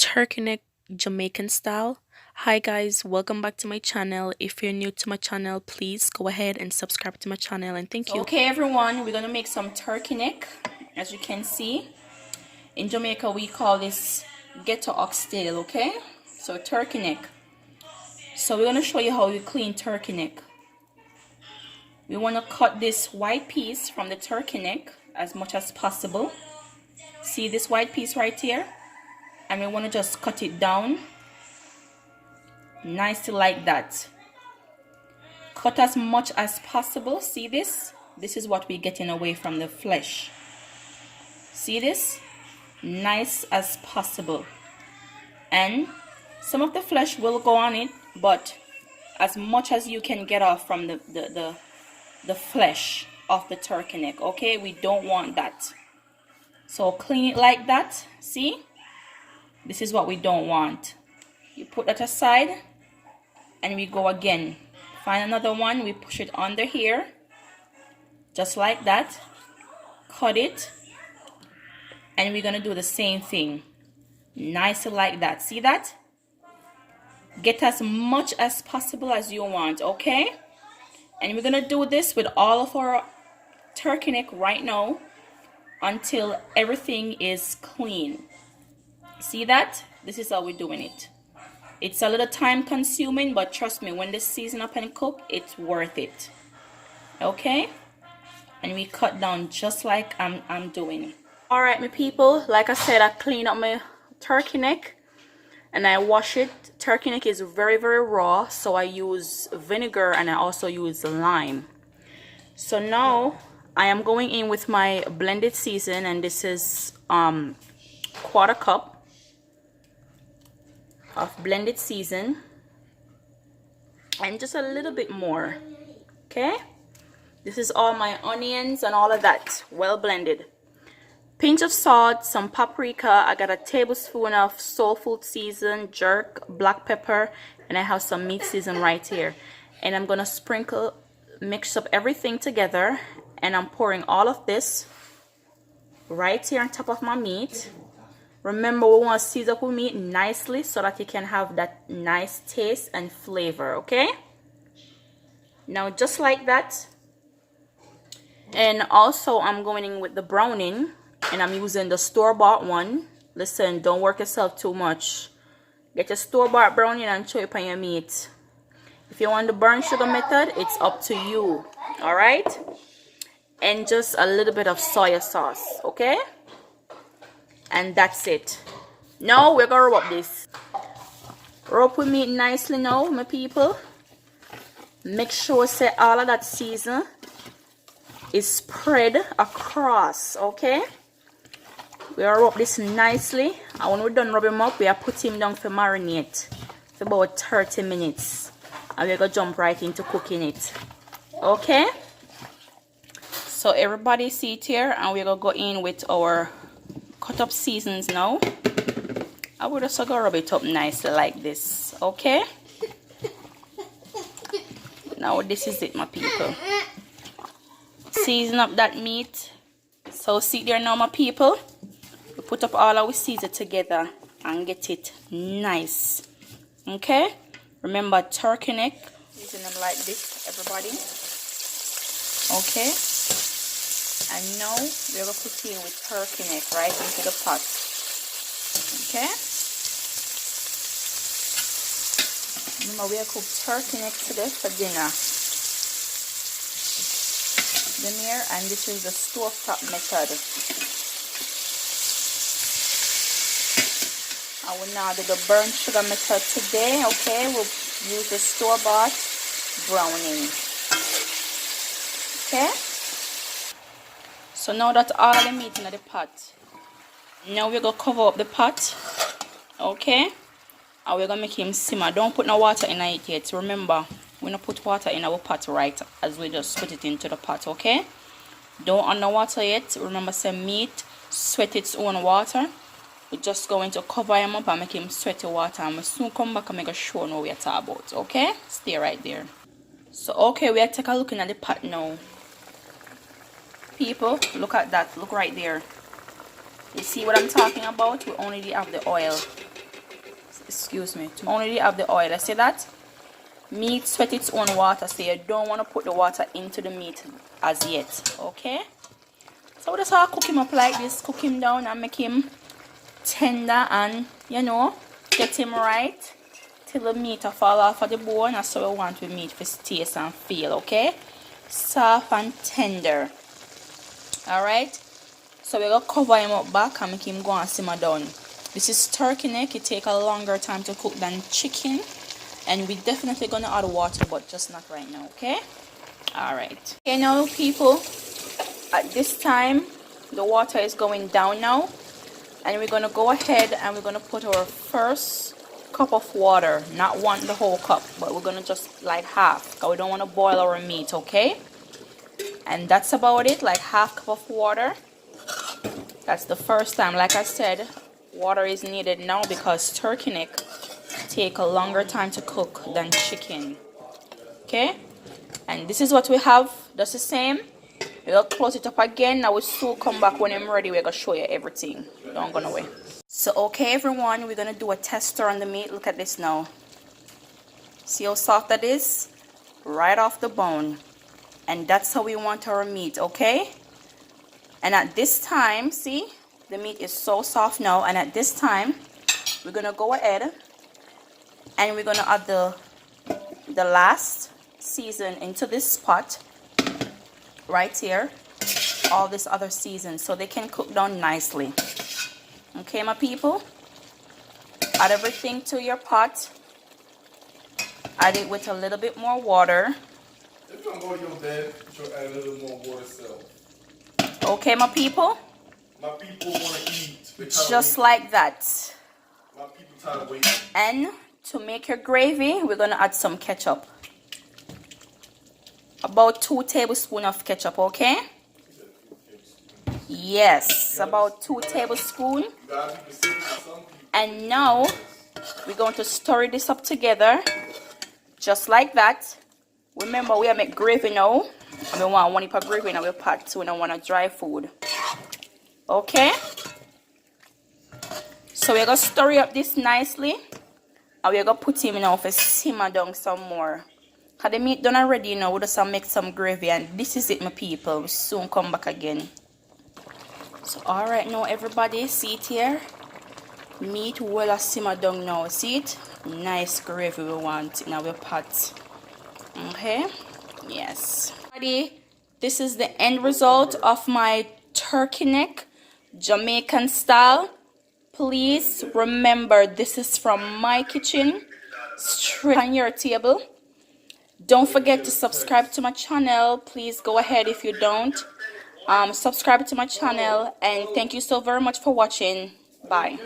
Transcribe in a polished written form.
turkey neck Jamaican style. Hi guys, welcome back to my channel. If you're new to my channel, please go ahead and subscribe to my channel and thank you. Okay everyone, we're gonna make some turkey neck. As you can see, in Jamaica we call this ghetto oxtail. Okay, so turkey neck. So we're gonna show you how we clean turkey neck. We want to cut this white piece from the turkey neck as much as possible. See this white piece right here, and we want to just cut it down nicely like that. Cut as much as possible. See this? This is what we're getting away from the flesh. See this? Nice as possible. And some of the flesh will go on it, but as much as you can get off from the flesh of the turkey neck. Okay, we don't want that. So clean it like that. See? This is what we don't want. You put that aside and we go again. Find another one, we push it under here just like that. Cut it, and we're gonna do the same thing nicely like that. See that? Get as much as possible as you want. Okay, and we're gonna do this with all of our turkey neck right now until everything is clean. See that? This is how we're doing it. It's a little time consuming, but trust me, when this season up and cook, it's worth it. Okay, and we cut down just like I'm doing. All right, my people, like I said, I clean up my turkey neck and I wash it. Turkey neck is very raw, so I use vinegar and I also use lime. So now I am going in with my blended season, and this is quarter cup of blended season and just a little bit more. Okay, this is all my onions and all of that, well blended. Pinch of salt, some paprika. I got a tablespoon of soul food season, jerk, black pepper, and I have some meat season right here. And I'm gonna sprinkle, mix up everything together, and I'm pouring all of this right here on top of my meat. Remember, we want to season up with meat nicely so that you can have that nice taste and flavor. Okay, now just like that. And also I'm going in with the browning, and I'm using the store-bought one. Listen, don't work yourself too much. Get your store-bought browning and throw it on your meat. If you want the burnt sugar method, it's up to you. All right, and just a little bit of soy sauce. Okay, and that's it. Now we're gonna rub this. Rub with meat nicely now, my people. Make sure say all of that season is spread across. Okay, we are rub this nicely, and when we're done rubbing him up, we are put him down for marinate for about 30 minutes, and we're gonna jump right into cooking it. Okay, so everybody see it here, and we're gonna go in with our cut up seasons now. I would also go rub it up nicely like this. Okay, now this is it, my people. Season up that meat. So see there now, my people, we put up all our season together and get it nice. Okay, remember turkey neck, season them like this, everybody. Okay, and now we're going to put in with turkey neck right into the pot. Okay, remember we are cook turkey neck today for dinner. Here, and this is the stovetop method. I will now do the burnt sugar method today. Okay, we'll use the store-bought browning. Okay, so now that all the meat in the pot, now we're gonna cover up the pot. Okay, and we're gonna make him simmer. Don't put no water in it yet. Remember, we don't put water in our pot right as we just put it into the pot. Okay, don't add no water yet. Remember, some meat sweat its own water. We're just going to cover him up and make him sweat the water, and we'll soon come back and make a show what we are talking about. Okay, stay right there. So okay, we are take a look at the pot now. People, look at that. Look right there. You see what I'm talking about? We only have the oil. excuse me, to only have the oil. I see that? Meat sweat its own water, so you don't want to put the water into the meat as yet. Okay? So we just have to cook him up like this, cook him down and make him tender and, you know, get him right till the meat fall off of the bone. That's how we want the meat to taste and feel, okay? Soft and tender. Alright? So we're going to cover him up back and make him go and simmer down. This is turkey neck. It takes a longer time to cook than chicken. And we're definitely going to add water, but just not right now, okay? Alright. Okay, now people, at this time, the water is going down now. And we're going to go ahead and we're going to put our first cup of water. Not the whole cup, but we're going to just like half, because we don't want to boil our meat, okay? And that's about it, like half cup of water. That's the first time. Like I said, water is needed now because turkey neck take a longer time to cook than chicken. Okay? And this is what we have. That's the same. We'll close it up again. Now we'll soon come back when I'm ready. We're going to show you everything. Don't go away. So, okay, everyone. We're going to do a tester on the meat. Look at this now. See how soft that is? Right off the bone. And that's how we want our meat, okay? And at this time, see? The meat is so soft now. And at this time, we're going to go ahead and we're going to add the last season into this pot right here. All this other season so they can cook down nicely. Okay, my people? Add everything to your pot. Add it with a little bit more water. If you don't go to your bed, you should add a little more water self. Okay, my people? My people want to eat. Just like that. My people tired of waiting. And to make your gravy, we're going to add some ketchup. About 2 tablespoons of ketchup, okay? Yes, about 2 tablespoons. And now, we're going to stir this up together. Just like that. Remember, we are making gravy now. And we want 1 cup of gravy in our pot, so we don't want a dry food. Okay? So we're going to stir up this nicely. And we're going to put him in now for simmer down some more. Because the meat done already, you know, we just make some gravy. And this is it, my people. We'll soon come back again. So, alright now, everybody. See it here? Meat well simmer down now. See it? Nice gravy we want in our pot. Okay? Yes. This is the end result of my turkey neck, Jamaican style. Please remember, this is from my kitchen, straight on your table. Don't forget to subscribe to my channel. Please go ahead if you don't. Subscribe to my channel, and thank you so very much for watching. Bye.